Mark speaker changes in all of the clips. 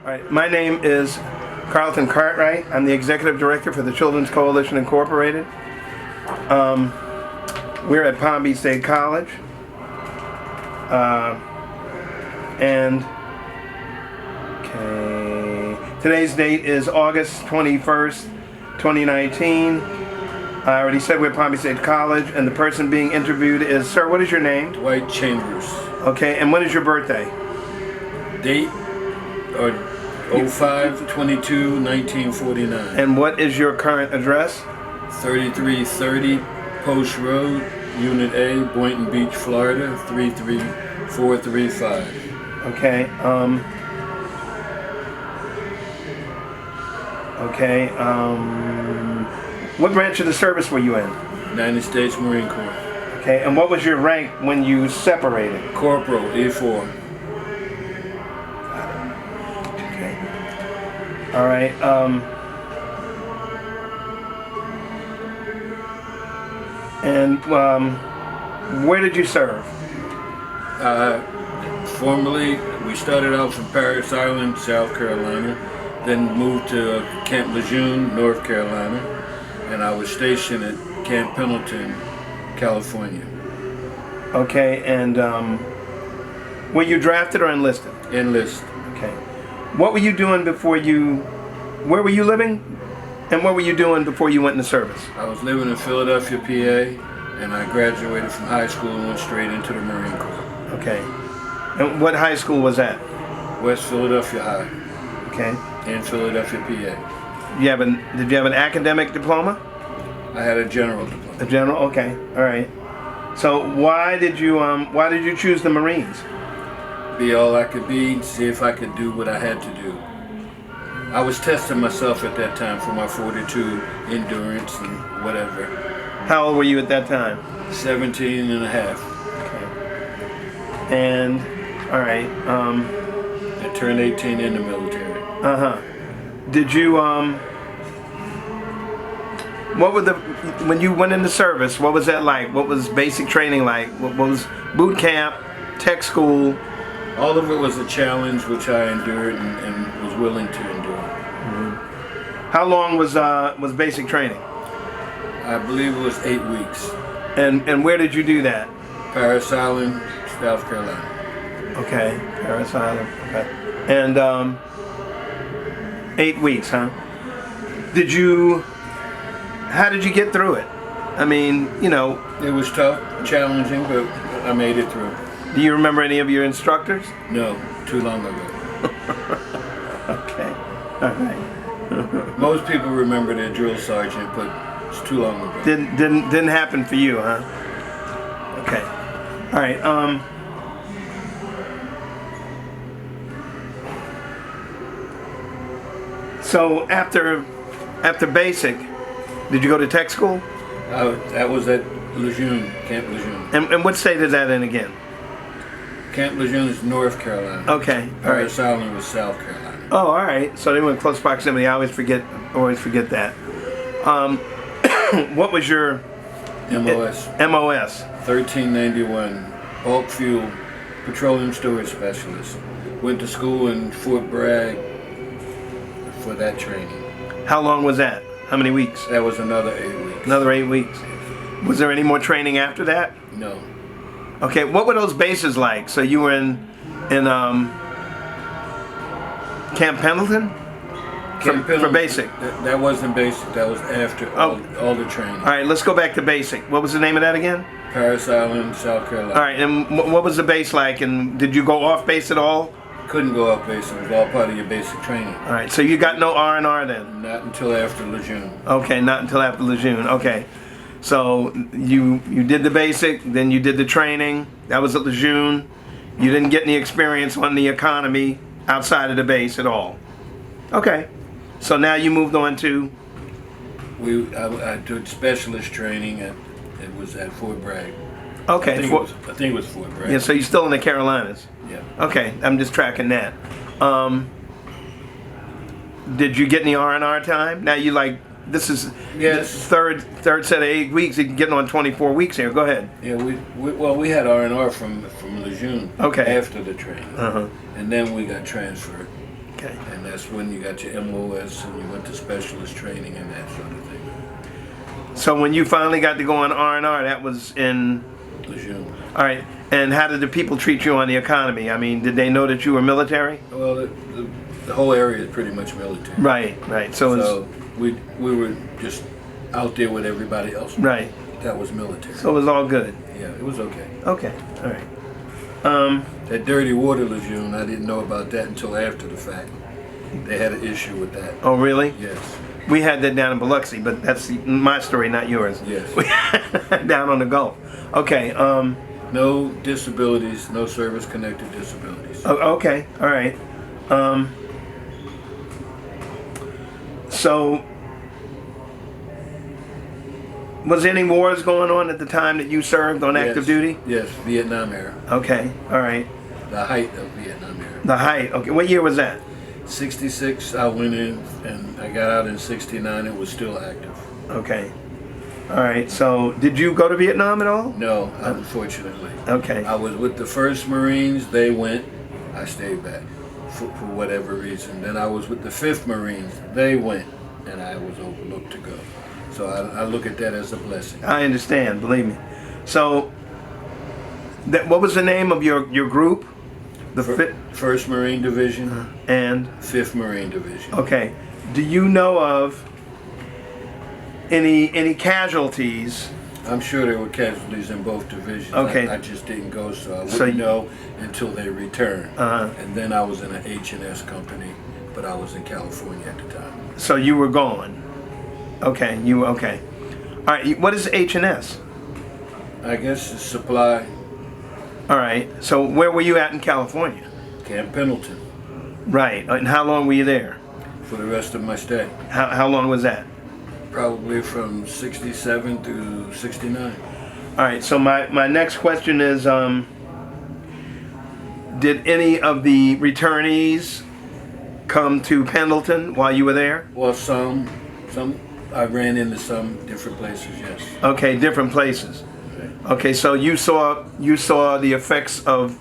Speaker 1: All right, my name is Carlton Cartwright. I'm the Executive Director for the Children's Coalition Incorporated. We're at Palm Beach State College. Today's date is August 21st, 2019. I already said we're at Palm Beach State College, and the person being interviewed is, sir, what is your name?
Speaker 2: Dwight Chambers.
Speaker 1: Okay, and when is your birthday?
Speaker 2: Date? 05/22/1949.
Speaker 1: And what is your current address?
Speaker 2: 3330 Post Road, Unit A, Boynton Beach, Florida, 33435.
Speaker 1: Okay. What branch of the service were you in?
Speaker 2: United States Marine Corps.
Speaker 1: Okay, and what was your rank when you separated?
Speaker 2: Corporal, E4.
Speaker 1: Okay. All right. Where did you serve?
Speaker 2: Formerly, we started out from Parris Island, South Carolina, then moved to Camp Lejeune, North Carolina, and I was stationed at Camp Pendleton, California.
Speaker 1: Okay, and were you drafted or enlisted?
Speaker 2: Enlisted.
Speaker 1: Okay. What were you doing before you, where were you living? And what were you doing before you went into service?
Speaker 2: I was living in Philadelphia, PA, and I graduated from high school and went straight into the Marine Corps.
Speaker 1: Okay. And what high school was that?
Speaker 2: West Philadelphia High.
Speaker 1: Okay.
Speaker 2: In Philadelphia, PA.
Speaker 1: Did you have an academic diploma?
Speaker 2: I had a general diploma.
Speaker 1: A general? Okay. All right. So why did you choose the Marines?
Speaker 2: Be all I could be, see if I could do what I had to do. I was testing myself at that time for my 42 endurance and whatever.
Speaker 1: How old were you at that time?
Speaker 2: 17 and a half.
Speaker 1: Okay. And, all right.
Speaker 2: I turned 18 in the military.
Speaker 1: Uh-huh. Did you, when you went into service, what was that like? What was basic training like? What was boot camp, tech school?
Speaker 2: All of it was a challenge which I endured and was willing to endure.
Speaker 1: Mm-hmm. How long was basic training?
Speaker 2: I believe it was 8 weeks.
Speaker 1: And where did you do that?
Speaker 2: Parris Island, South Carolina.
Speaker 1: Okay, Parris Island. Okay. And 8 weeks, huh? How did you get through it? I mean, you know.
Speaker 2: It was tough, challenging, but I made it through.
Speaker 1: Do you remember any of your instructors?
Speaker 2: No, too long ago.
Speaker 1: Okay, all right.
Speaker 2: Most people remember their drill sergeant, but it's too long ago.
Speaker 1: Didn't happen for you, huh? Okay, all right. So after basic, did you go to tech school?
Speaker 2: That was at Lejeune, Camp Lejeune.
Speaker 1: And what state is that in again?
Speaker 2: Camp Lejeune is North Carolina.
Speaker 1: Okay, all right.
Speaker 2: Parris Island was South Carolina.
Speaker 1: Oh, all right. So they were in close proximity. I always forget that. What was your
Speaker 2: MOS?
Speaker 1: MOS.
Speaker 2: 1391, bulk fuel, petroleum storage specialist. Went to school in Fort Bragg for that training.
Speaker 1: How long was that? How many weeks?
Speaker 2: That was another 8 weeks.
Speaker 1: Another 8 weeks. Was there any more training after that?
Speaker 2: No.
Speaker 1: Okay, what were those bases like? So you were in Camp Pendleton? For basic?
Speaker 2: That wasn't basic. That was after all the training.
Speaker 1: All right, let's go back to basic. What was the name of that again?
Speaker 2: Parris Island, South Carolina.
Speaker 1: All right, and what was the base like? And did you go off base at all?
Speaker 2: Couldn't go off base. It was all part of your basic training.
Speaker 1: All right, so you got no R&R then?
Speaker 2: Not until after Lejeune.
Speaker 1: Okay, not until after Lejeune. Okay. So you did the basic, then you did the training. That was at Lejeune. You didn't get any experience on the economy outside of the base at all. Okay. So now you moved on to?
Speaker 2: I did specialist training it was at Fort Bragg.
Speaker 1: Okay.
Speaker 2: I think it was Fort Bragg.
Speaker 1: Yeah, so you're still in the Carolinas?
Speaker 2: Yeah.
Speaker 1: Okay, I'm just tracking that. Did you get any R&R time? Now you like, this is the third set of 8 weeks. You're getting on 24 weeks here. Go ahead.
Speaker 2: Yeah, we had R&R from Lejeune.
Speaker 1: Okay.
Speaker 2: After the training. And then we got transferred.
Speaker 1: Okay.
Speaker 2: And that's when you got your MOS and you went to specialist training and that sort of thing.
Speaker 1: So when you finally got to go on R&R, that was in
Speaker 2: Lejeune.
Speaker 1: All right. And how did the people treat you on the economy? I mean, did they know that you were military?
Speaker 2: Well, the whole area is pretty much military.
Speaker 1: Right, right. So
Speaker 2: we were just out there with everybody else.
Speaker 1: Right.
Speaker 2: That was military.
Speaker 1: So it was all good.
Speaker 2: Yeah, it was okay.
Speaker 1: Okay. All right.
Speaker 2: That dirty water Lejeune, I didn't know about that until after the fact. They had an issue with that.
Speaker 1: Oh, really?
Speaker 2: Yes.
Speaker 1: We had that down in Biloxi, but that's my story, not yours.
Speaker 2: Yes.
Speaker 1: Down on the Gulf. Okay.
Speaker 2: No disabilities, no service-connected disabilities.
Speaker 1: Okay. All right. So, was any wars going on at the time that you served on active duty?
Speaker 2: Yes, Vietnam era.
Speaker 1: Okay. All right.
Speaker 2: The height of Vietnam era.
Speaker 1: The height. Okay. What year was that?
Speaker 2: 66, I went in, and I got out in 69. It was still active.
Speaker 1: Okay. All right. So, did you go to Vietnam at all?
Speaker 2: No, unfortunately.
Speaker 1: Okay.
Speaker 2: I was with the 1st Marines. They went. I stayed back for whatever reason. Then I was with the 5th Marines. They went, and I was overlooked to go. So I look at that as a blessing.
Speaker 1: I understand. Believe me. So, what was the name of your group? The
Speaker 2: 1st Marine Division
Speaker 1: and
Speaker 2: 5th Marine Division.
Speaker 1: Okay. Do you know of any casualties?
Speaker 2: I'm sure there were casualties in both divisions.
Speaker 1: Okay.
Speaker 2: I just didn't go, so I wouldn't know until they returned. And then I was in an H&S company, but I was in California at the time.
Speaker 1: So you were gone. Okay. You were okay. All right. What is H&S?
Speaker 2: I guess it's supply.
Speaker 1: All right. So where were you at in California?
Speaker 2: Camp Pendleton.
Speaker 1: Right. And how long were you there?
Speaker 2: For the rest of my stay.
Speaker 1: How long was that?
Speaker 2: Probably from 67 to 69.
Speaker 1: All right. So my next question is, did any of the returnees come to Pendleton while you were there?
Speaker 2: Well, some I ran into some different places. Yes.
Speaker 1: Okay, different places. Okay, so you saw the effects of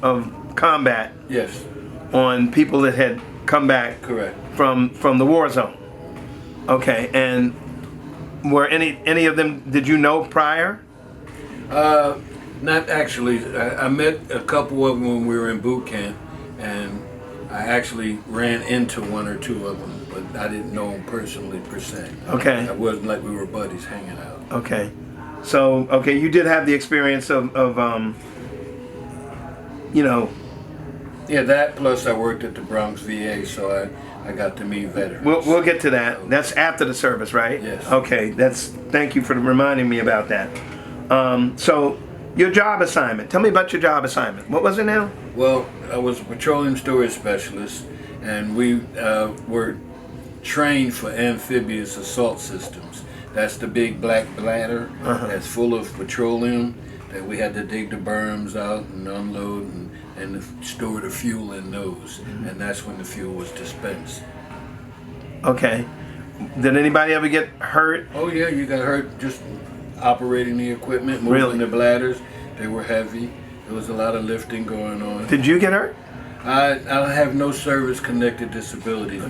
Speaker 1: combat.
Speaker 2: Yes.
Speaker 1: On people that had come back.
Speaker 2: Correct.
Speaker 1: From the war zone. Okay, and were any of them, did you know prior?
Speaker 2: Not actually. I met a couple of them when we were in boot camp, and I actually ran into one or two of them, but I didn't know them personally per se.
Speaker 1: Okay.
Speaker 2: It wasn't like we were buddies hanging out.
Speaker 1: Okay. So, okay, you did have the experience of you know.
Speaker 2: Yeah, that plus I worked at the Bronx VA, so I got to meet veterans.
Speaker 1: We'll get to that. That's after the service, right?
Speaker 2: Yes.
Speaker 1: Okay, thank you for reminding me about that. So, your job assignment. Tell me about your job assignment. What was it now?
Speaker 2: Well, I was a petroleum storage specialist, and we were trained for amphibious assault systems. That's the big black bladder that's full of petroleum that we had to dig the berms out and unload and store the fuel in those. And that's when the fuel was dispensed.
Speaker 1: Okay. Did anybody ever get hurt?
Speaker 2: Oh yeah, you got hurt just operating the equipment, moving the bladders. They were heavy. There was a lot of lifting going on.
Speaker 1: Did you get hurt?
Speaker 2: I have no service-connected disabilities,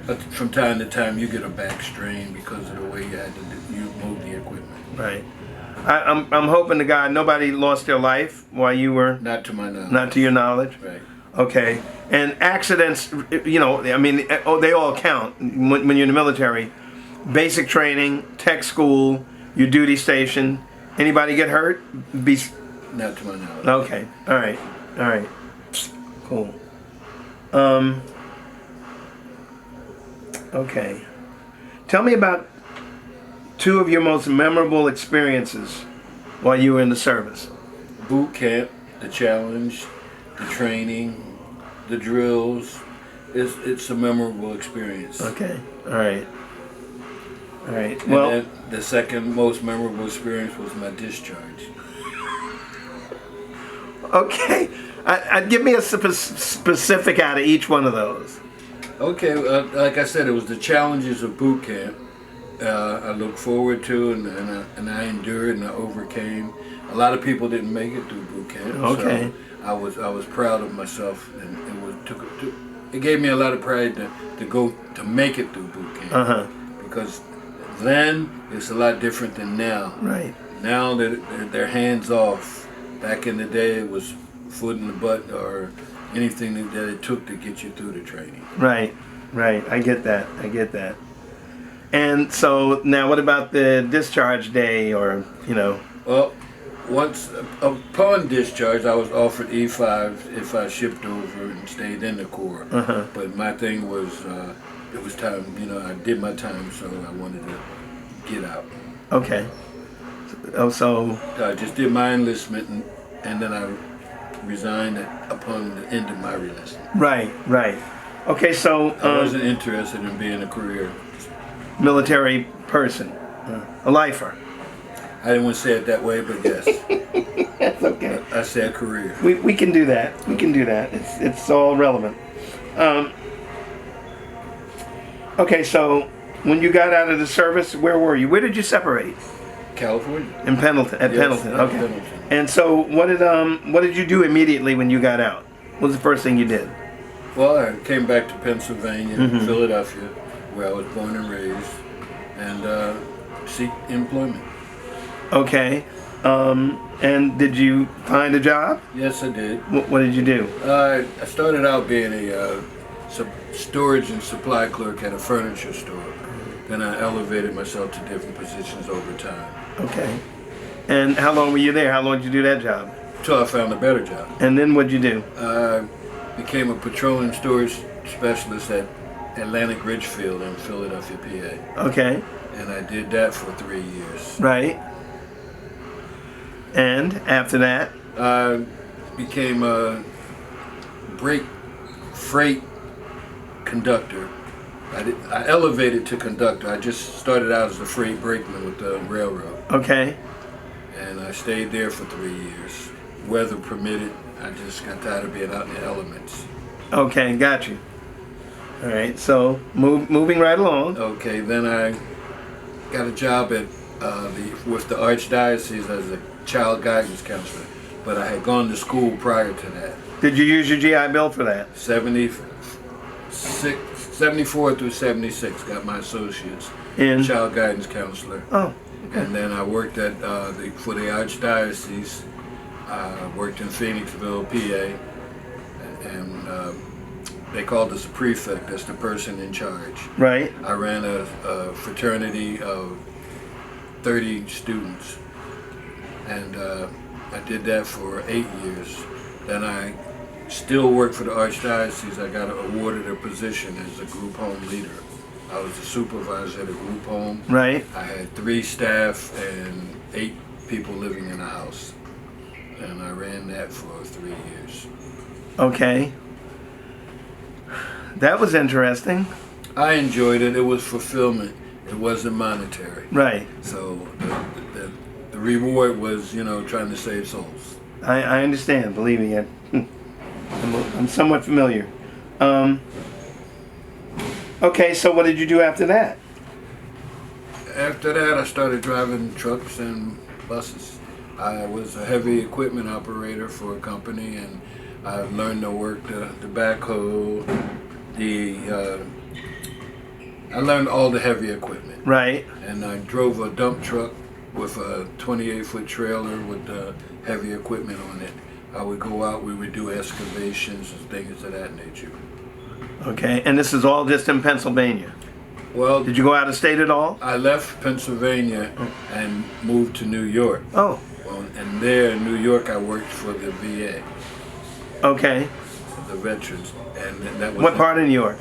Speaker 2: but from time to time you get a back strain because of the way you move the equipment.
Speaker 1: Right. I'm hoping to God nobody lost their life while you were.
Speaker 2: Not to my knowledge.
Speaker 1: Not to your knowledge.
Speaker 2: Right.
Speaker 1: Okay. And accidents, you know, I mean, they all count when you're in the military. Basic training, tech school, your duty station. Anybody get hurt?
Speaker 2: Not to my knowledge.
Speaker 1: Okay. All right. All right. Cool. Okay. Tell me about two of your most memorable experiences while you were in the service.
Speaker 2: Boot camp, the challenge, the training, the drills. It's a memorable experience.
Speaker 1: Okay. All right. All right.
Speaker 2: And
Speaker 1: well,
Speaker 2: then the second most memorable experience was my discharge.
Speaker 1: Okay. I'd give me a specific out of each one of those.
Speaker 2: Okay, like I said, it was the challenges of boot camp. I looked forward to and I endured and I overcame. A lot of people didn't make it through boot camp.
Speaker 1: Okay.
Speaker 2: So I was proud of myself, and it gave me a lot of pride to go to make it through boot camp. Because then it's a lot different than now.
Speaker 1: Right.
Speaker 2: Now they're hands off. Back in the day, it was foot in the butt or anything that it took to get you through the training.
Speaker 1: Right. Right. I get that. I get that. And so now, what about the discharge day, or
Speaker 2: Well, once upon discharge, I was offered E5 if I shipped over and stayed in the Corps. But my thing was, it was time. I did my time, so I wanted to get out.
Speaker 1: Okay. So
Speaker 2: I just did my enlistment, and then I resigned upon the end of my enlistment.
Speaker 1: Right. Right. Okay. So
Speaker 2: I wasn't interested in being a career
Speaker 1: military person, a lifer.
Speaker 2: I didn't want to say it that way, but yes.
Speaker 1: That's okay.
Speaker 2: I said career.
Speaker 1: We can do that. We can do that. It's all relevant. Okay, so when you got out of the service, where were you? Where did you separate?
Speaker 2: California.
Speaker 1: In Pendleton. At
Speaker 2: Yes,
Speaker 1: Pendleton.
Speaker 2: at
Speaker 1: Okay.
Speaker 2: Pendleton.
Speaker 1: And so what did you do immediately when you got out? What was the first thing you did?
Speaker 2: Well, I came back to Pennsylvania, Philadelphia, where I was born and raised, and seek employment.
Speaker 1: Okay. And did you find a job?
Speaker 2: Yes, I did.
Speaker 1: What did you do?
Speaker 2: I started out being a storage and supply clerk at a furniture store. Then I elevated myself to different positions over time.
Speaker 1: Okay. And how long were you there? How long did you do that job?
Speaker 2: Until I found a better job.
Speaker 1: And then what'd you do?
Speaker 2: I became a petroleum storage specialist at Atlantic Ridgefield in Philadelphia, PA.
Speaker 1: Okay.
Speaker 2: And I did that for 3 years.
Speaker 1: Right. And after that?
Speaker 2: I became a freight conductor. I elevated to conductor. I just started out as a freight brakeman with the railroad.
Speaker 1: Okay.
Speaker 2: And I stayed there for 3 years. Weather permitted. I just got tired of being out in the elements.
Speaker 1: Okay, got you. All right, so moving right along.
Speaker 2: Okay, then I got a job at with the Archdiocese as a child guidance counselor, but I had gone to school prior to that.
Speaker 1: Did you use your GI Bill for that?
Speaker 2: 74 through 76 got my associates
Speaker 1: In
Speaker 2: child guidance counselor.
Speaker 1: Oh, okay.
Speaker 2: And then I worked at for the Archdiocese. I worked in Phoenixville, PA, and they called us a prefect. That's the person in charge.
Speaker 1: Right.
Speaker 2: I ran a fraternity of 30 students, and I did that for 8 years. Then I still worked for the Archdiocese. I got awarded a position as a group home leader. I was the supervisor at a group home.
Speaker 1: Right.
Speaker 2: I had 3 staff and 8 people living in a house, and I ran that for 3 years.
Speaker 1: Okay. That was interesting.
Speaker 2: I enjoyed it. It was fulfillment. It wasn't monetary.
Speaker 1: Right.
Speaker 2: So the reward was, trying to save souls.
Speaker 1: I understand. Believe me, I'm somewhat familiar. Okay, so what did you do after that?
Speaker 2: After that, I started driving trucks and buses. I was a heavy equipment operator for a company, and I learned to work the backhoe, I learned all the heavy equipment.
Speaker 1: Right.
Speaker 2: And I drove a dump truck with a 28-foot trailer with heavy equipment on it. I would go out, we would do excavations and things of that nature.
Speaker 1: Okay, and this is all just in Pennsylvania.
Speaker 2: Well,
Speaker 1: Did you go out of state at all?
Speaker 2: I left Pennsylvania and moved to New York.
Speaker 1: Oh,
Speaker 2: Well, and there in New York, I worked for the VA,
Speaker 1: okay.
Speaker 2: the veterans, and that was
Speaker 1: What part of New York?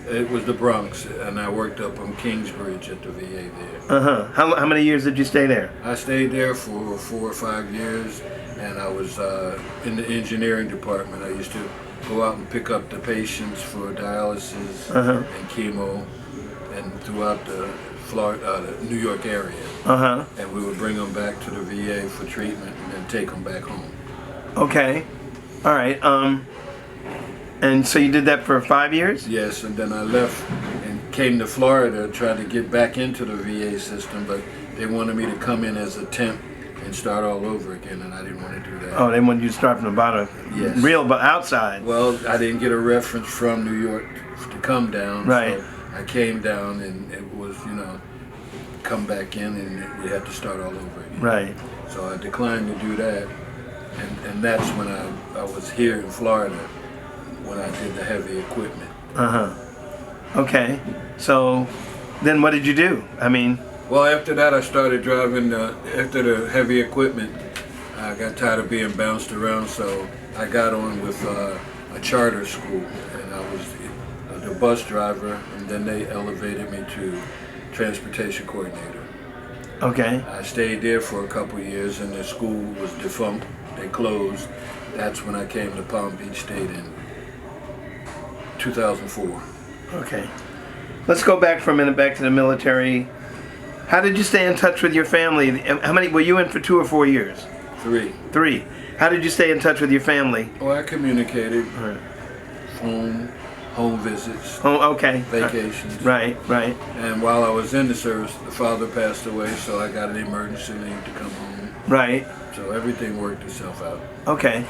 Speaker 2: It was the Bronx, and I worked up on Kingsbridge at the VA there.
Speaker 1: Uh-huh. How many years did you stay there?
Speaker 2: I stayed there for 4 or 5 years, and I was in the engineering department. I used to go out and pick up the patients for dialysis and chemo, and throughout the New York area.
Speaker 1: Uh-huh.
Speaker 2: And we would bring them back to the VA for treatment and then take them back home.
Speaker 1: Okay. All right. And so you did that for 5 years?
Speaker 2: Yes, and then I left and came to Florida trying to get back into the VA system, but they wanted me to come in as a temp and start all over again, and I didn't want to do that.
Speaker 1: Oh, they wanted you to start from the bottom.
Speaker 2: Yes.
Speaker 1: Real, but outside.
Speaker 2: Well, I didn't get a reference from New York to come down.
Speaker 1: Right.
Speaker 2: So I came down, and it was, come back in, and we had to start all over again.
Speaker 1: Right.
Speaker 2: So I declined to do that, and that's when I was here in Florida when I did the heavy equipment.
Speaker 1: Okay. So then what did you do? I mean,
Speaker 2: Well, after that, I started driving. After the heavy equipment, I got tired of being bounced around, so I got on with a charter school, and I was the bus driver, and then they elevated me to transportation coordinator.
Speaker 1: okay.
Speaker 2: I stayed there for a couple of years, and the school was defunct. They closed. That's when I came to Palm Beach State in 2004.
Speaker 1: Okay. Let's go back for a minute, back to the military. How did you stay in touch with your family? How many, were you in for 2 or 4 years?
Speaker 2: 3.
Speaker 1: 3. How did you stay in touch with your family?
Speaker 2: Oh, I communicated.
Speaker 1: Right.
Speaker 2: Home visits,
Speaker 1: Oh, okay.
Speaker 2: vacations.
Speaker 1: Right, right.
Speaker 2: And while I was in the service, the father passed away, so I got an emergency leave to come home.
Speaker 1: Right.
Speaker 2: So everything worked itself out.
Speaker 1: Okay.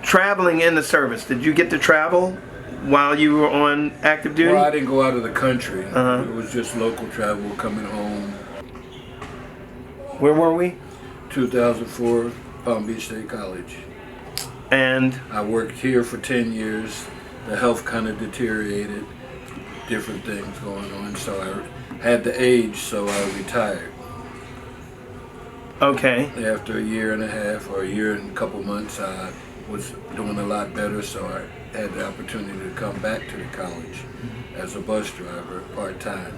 Speaker 1: Traveling in the service, did you get to travel while you were on active duty?
Speaker 2: Well, I didn't go out of the country.
Speaker 1: Uh-huh.
Speaker 2: It was just local travel, coming home.
Speaker 1: Where were we?
Speaker 2: 2004, Palm Beach State College.
Speaker 1: And
Speaker 2: I worked here for 10 years. The health kind of deteriorated, different things going on, so I had the age, so I retired.
Speaker 1: okay.
Speaker 2: After a year and a half or a year and a couple months, I was doing a lot better, so I had the opportunity to come back to the college as a bus driver part-time.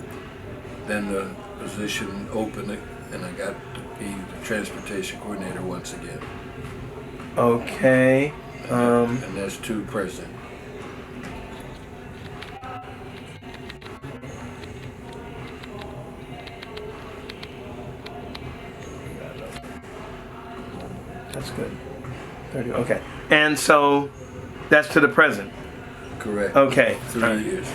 Speaker 2: Then the position opened, and I got to be the transportation coordinator once again.
Speaker 1: Okay.
Speaker 2: And that's to present.
Speaker 1: That's good. 30. Okay. And so that's to the present.
Speaker 2: Correct.
Speaker 1: Okay.
Speaker 2: 3 years.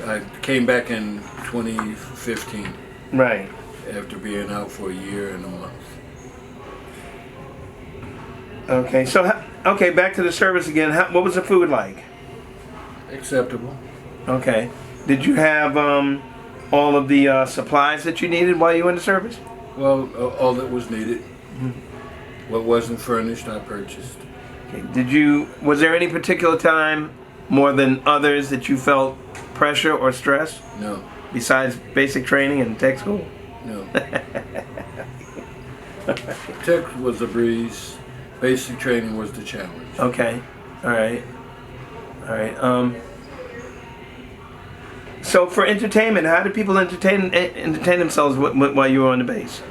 Speaker 2: I came back in 2015
Speaker 1: Right.
Speaker 2: after being out for a year and a month.
Speaker 1: Okay. So, okay, back to the service again. What was the food like?
Speaker 2: Acceptable.
Speaker 1: Okay. Did you have all of the supplies that you needed while you were in the service?
Speaker 2: Well, all that was needed. What wasn't furnished, I purchased.
Speaker 1: Okay. Was there any particular time more than others that you felt pressure or stress
Speaker 2: No,
Speaker 1: besides basic training and tech school?
Speaker 2: no. Tech was a breeze. Basic training was the challenge.
Speaker 1: Okay. All right. All right. So for entertainment, how do people entertain themselves while you were on the base?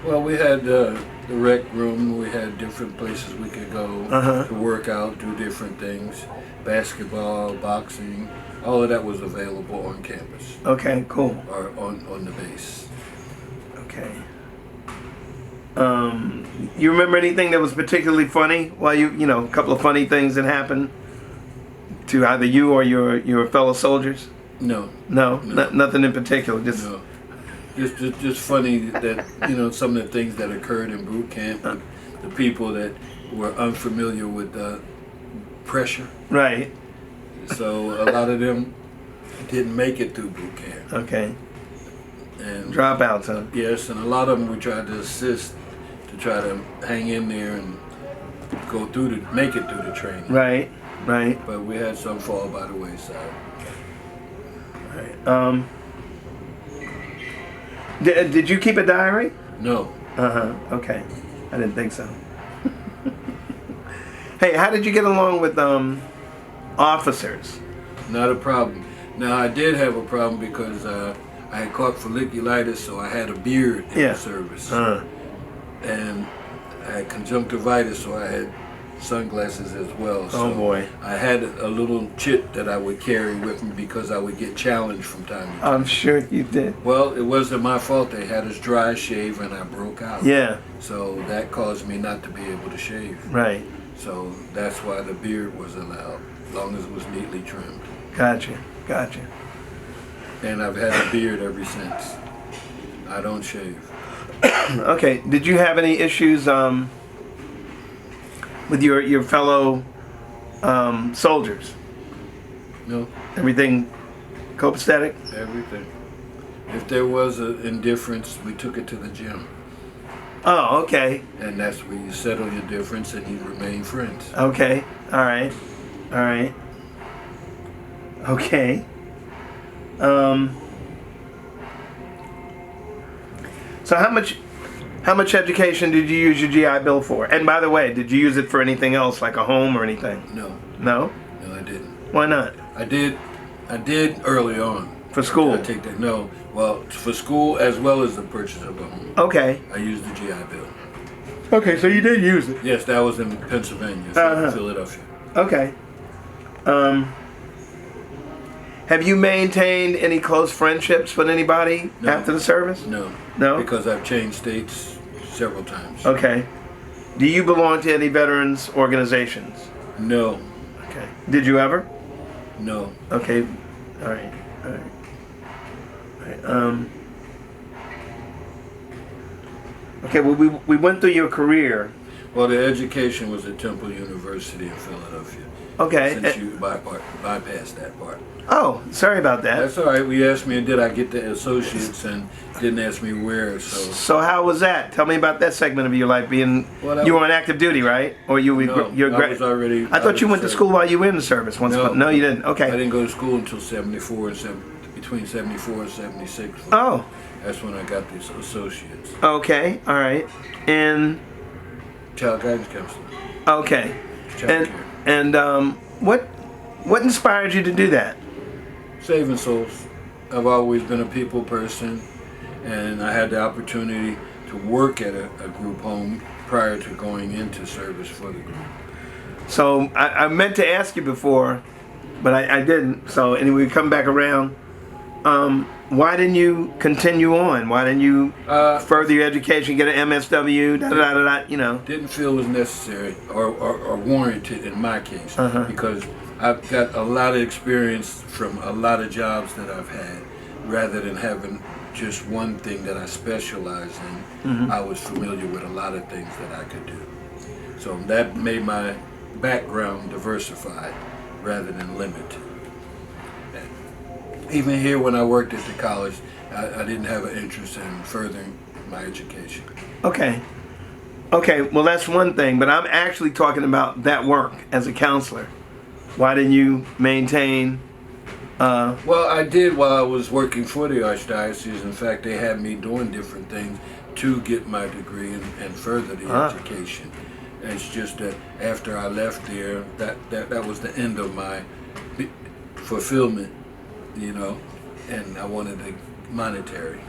Speaker 2: Well, we had the rec room. We had different places we could go to work out, do different things. Basketball, boxing, all of that was available on campus
Speaker 1: Okay, cool.
Speaker 2: or on the base.
Speaker 1: Okay. You remember anything that was particularly funny while a couple of funny things that happened to either you or your fellow soldiers?
Speaker 2: No.
Speaker 1: No. Nothing in particular. Just
Speaker 2: No. Just funny that, some of the things that occurred in boot camp, the people that were unfamiliar with pressure.
Speaker 1: right.
Speaker 2: So a lot of them didn't make it through boot camp.
Speaker 1: Okay.
Speaker 2: And
Speaker 1: Dropouts, huh?
Speaker 2: yes, and a lot of them we tried to assist to try to hang in there and make it through the training.
Speaker 1: Right. Right.
Speaker 2: But we had some fall by the wayside.
Speaker 1: Right. Did you keep a diary?
Speaker 2: No.
Speaker 1: Okay. I didn't think so. Hey, how did you get along with officers?
Speaker 2: Not a problem. Now, I did have a problem because I had caught folliculitis, so I had a beard in the service. And I had conjunctivitis, so I had sunglasses as well. So
Speaker 1: Oh boy.
Speaker 2: I had a little chip that I would carry with me because I would get challenged from time to time.
Speaker 1: I'm sure you did.
Speaker 2: Well, it wasn't my fault. They had us dry shave and I broke out.
Speaker 1: Yeah.
Speaker 2: So that caused me not to be able to shave.
Speaker 1: Right.
Speaker 2: So that's why the beard was allowed, as long as it was neatly trimmed.
Speaker 1: Gotcha.
Speaker 2: And I've had a beard ever since. I don't shave.
Speaker 1: Okay. Did you have any issues with your fellow soldiers?
Speaker 2: No,
Speaker 1: Everything copacetic?
Speaker 2: everything. If there was an indifference, we took it to the gym.
Speaker 1: Oh, okay.
Speaker 2: And that's where you settle your difference and you remain friends.
Speaker 1: Okay. All right. All right. Okay. So how much education did you use your GI Bill for? And by the way, did you use it for anything else, like a home or anything?
Speaker 2: No,
Speaker 1: No?
Speaker 2: no, I didn't.
Speaker 1: Why not?
Speaker 2: I did early on.
Speaker 1: For school?
Speaker 2: I take that. No, well, for school as well as the purchase of a home.
Speaker 1: Okay.
Speaker 2: I used the GI Bill.
Speaker 1: Okay, so you did use it.
Speaker 2: Yes, that was in Pennsylvania, Philadelphia.
Speaker 1: Okay. Have you maintained any close friendships with anybody
Speaker 2: No.
Speaker 1: after the service?
Speaker 2: No.
Speaker 1: No?
Speaker 2: Because I've changed states several times.
Speaker 1: Okay. Do you belong to any veterans organizations?
Speaker 2: No.
Speaker 1: Okay. Did you ever?
Speaker 2: No.
Speaker 1: Okay. All right. All right. All right. Okay. Well, we went through your career.
Speaker 2: Well, the education was at Temple University in Philadelphia.
Speaker 1: Okay.
Speaker 2: Since you bypassed that part.
Speaker 1: Oh, sorry about that.
Speaker 2: That's all right. We asked me, did I get the associates, and didn't ask me where.
Speaker 1: So how was that? Tell me about that segment of your life. Being
Speaker 2: Well,
Speaker 1: you were on active duty, right? Or you?
Speaker 2: No,
Speaker 1: you're
Speaker 2: I was already.
Speaker 1: I thought you went to school while you were in the service. Once. No, you didn't.
Speaker 2: I
Speaker 1: Okay.
Speaker 2: didn't go to school until '74 and between '74 and '76.
Speaker 1: Oh.
Speaker 2: That's when I got these associates.
Speaker 1: Okay. All right. And
Speaker 2: Child guidance counselor.
Speaker 1: okay.
Speaker 2: Child care.
Speaker 1: And what inspired you to do that?
Speaker 2: Saving souls. I've always been a people person, and I had the opportunity to work at a group home prior to going into service for the group.
Speaker 1: So I meant to ask you before, but I didn't. So anyway, we come back around. Why didn't you continue on? Why didn't you further your education, get an MSW, da da da da? You know.
Speaker 2: Didn't feel it was necessary or warranted in my case, because I've got a lot of experience from a lot of jobs that I've had, rather than having just one thing that I specialize in. I was familiar with a lot of things that I could do. So that made my background diversified rather than limited. Even here when I worked at the college, I didn't have an interest in furthering my education.
Speaker 1: Okay. Okay, well that's one thing, but I'm actually talking about that work as a counselor. Why didn't you maintain?
Speaker 2: Well, I did while I was working for the Archdiocese. In fact, they had me doing different things to get my degree and further the education. And it's just that after I left there, that was the end of my fulfillment, you know, and I wanted the monetary.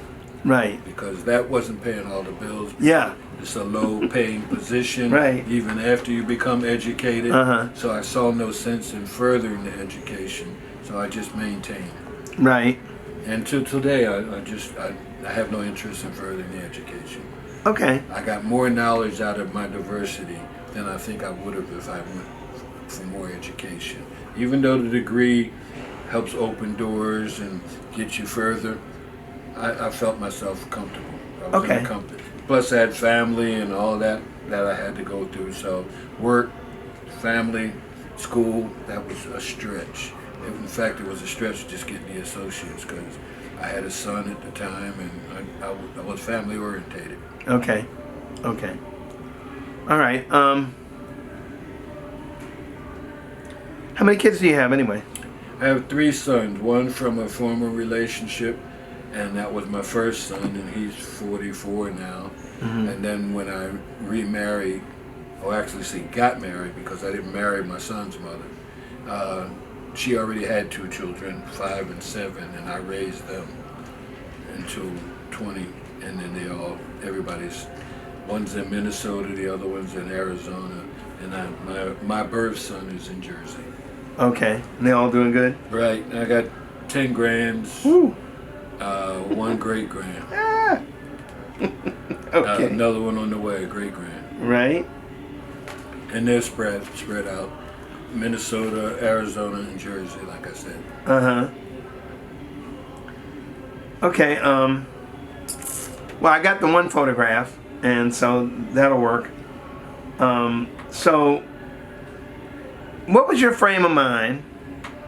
Speaker 1: Right.
Speaker 2: Because that wasn't paying all the bills.
Speaker 1: Yeah.
Speaker 2: It's a low-paying position,
Speaker 1: Right.
Speaker 2: even after you become educated.
Speaker 1: Uh-huh.
Speaker 2: So I saw no sense in furthering the education, so I just maintained.
Speaker 1: Right.
Speaker 2: And to today, I have no interest in furthering the education.
Speaker 1: Okay.
Speaker 2: I got more knowledge out of my diversity than I think I would have if I went for more education. Even though the degree helps open doors and get you further, I felt myself comfortable. I was
Speaker 1: Okay.
Speaker 2: in comfort. Plus, I had family and all that I had to go through. So, work, family, school, that was a stretch. In fact, it was a stretch just getting the associates because I had a son at the time and I was family orientated.
Speaker 1: Okay. Okay. All right. How many kids do you have anyway?
Speaker 2: I have 3 sons, one from a former relationship, and that was my first son, and he's 44 now. And then when I remarried, or actually got married, because I didn't marry my son's mother, she already had 2 children, 5 and 7, and I raised them until 20, and then everybody's, one's in Minnesota, the other one's in Arizona, and my birth son is in Jersey.
Speaker 1: Okay. And they all doing good?
Speaker 2: Right. I got 10 grands,
Speaker 1: Woo.
Speaker 2: 1 great grand.
Speaker 1: Ah. Okay.
Speaker 2: Another one on the way, great grand.
Speaker 1: Right.
Speaker 2: And they're spread out. Minnesota, Arizona, and Jersey, like I said.
Speaker 1: Uh-huh. Okay, Well, I got the one photograph, and so that'll work. So, what was your frame of mind?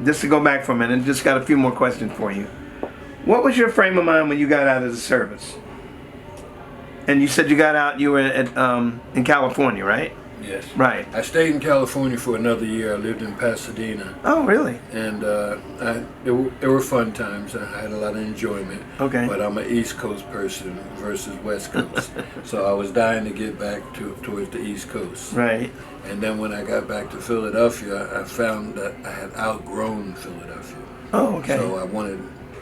Speaker 1: Just to go back for a minute, just got a few more questions for you. What was your frame of mind when you got out of the service? And you said you got out, you were in California, right?
Speaker 2: Yes.
Speaker 1: Right.
Speaker 2: I stayed in California for another year. I lived in Pasadena.
Speaker 1: Oh, really?
Speaker 2: And there were fun times. I had a lot of enjoyment.
Speaker 1: Okay.
Speaker 2: But I'm an East Coast person versus West Coast. So I was dying to get back towards the East Coast.
Speaker 1: Right.
Speaker 2: And then when I got back to Philadelphia, I found that I had outgrown Philadelphia.
Speaker 1: Oh, okay.
Speaker 2: So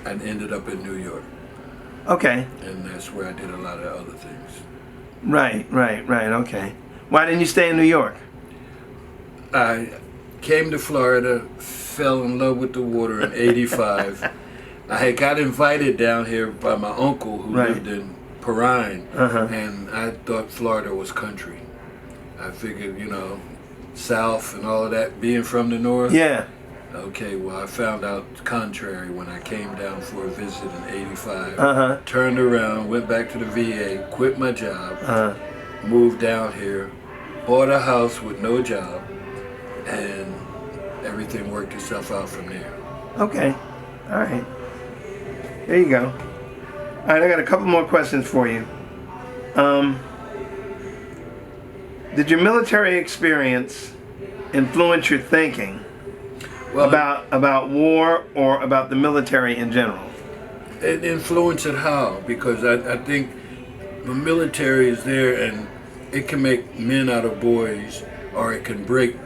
Speaker 2: I ended up in New York.
Speaker 1: Okay.
Speaker 2: And that's where I did a lot of other things.
Speaker 1: Right, okay. Why didn't you stay in New York?
Speaker 2: I came to Florida, fell in love with the water in '85. I had got invited down here by my uncle who lived in Perrine, and I thought Florida was country. I figured, South and all of that, being from the North.
Speaker 1: Yeah.
Speaker 2: Okay, well, I found out contrary when I came down for a visit in '85. Turned around, went back to the VA, quit my job, moved down here, bought a house with no job, and everything worked itself out from there.
Speaker 1: Okay. All right. There you go. All right, I got a couple more questions for you. Did your military experience influence your thinking about war or about the military in general?
Speaker 2: It influenced it how? Because I think the military is there and it can make men out of boys, or it can break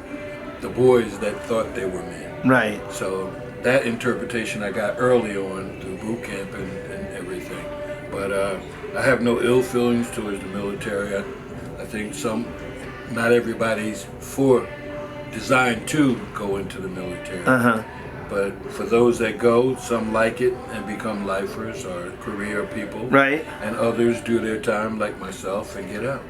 Speaker 2: the boys that thought they were men.
Speaker 1: Right.
Speaker 2: So that interpretation I got early on through boot camp and everything. But I have no ill feelings towards the military. I think not everybody's designed to go into the military. But for those that go, some like it and become lifers or career people.
Speaker 1: Right.
Speaker 2: And others do their time like myself and get out.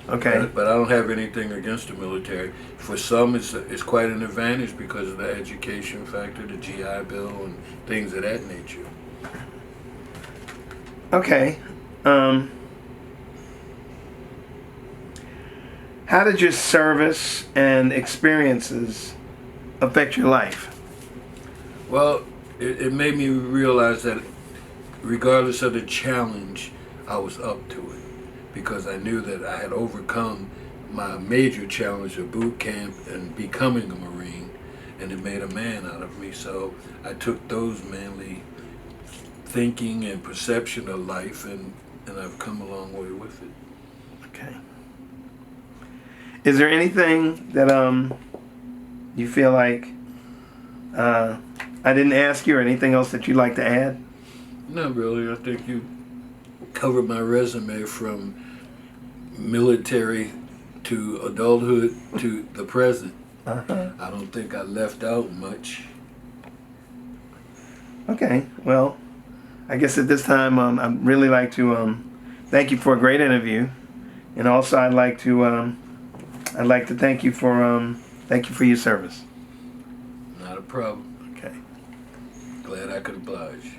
Speaker 1: Okay.
Speaker 2: But I don't have anything against the military. For some, it's quite an advantage because of the education factor, the GI Bill, and things of that nature.
Speaker 1: Okay. How did your service and experiences affect your life?
Speaker 2: Well, it made me realize that regardless of the challenge, I was up to it. Because I knew that I had overcome my major challenge of boot camp and becoming a Marine, and it made a man out of me. So I took those manly thinking and perception of life, and I've come a long way with it.
Speaker 1: Okay. Is there anything that you feel like I didn't ask you, or anything else that you'd like to add?
Speaker 2: Not really. I think you covered my resume from military to adulthood to the present. I don't think I left out much.
Speaker 1: Okay. Well, I guess at this time I'd really like to thank you for a great interview, and also I'd like to thank you for your service.
Speaker 2: Not a problem.
Speaker 1: Okay.
Speaker 2: Glad I could oblige.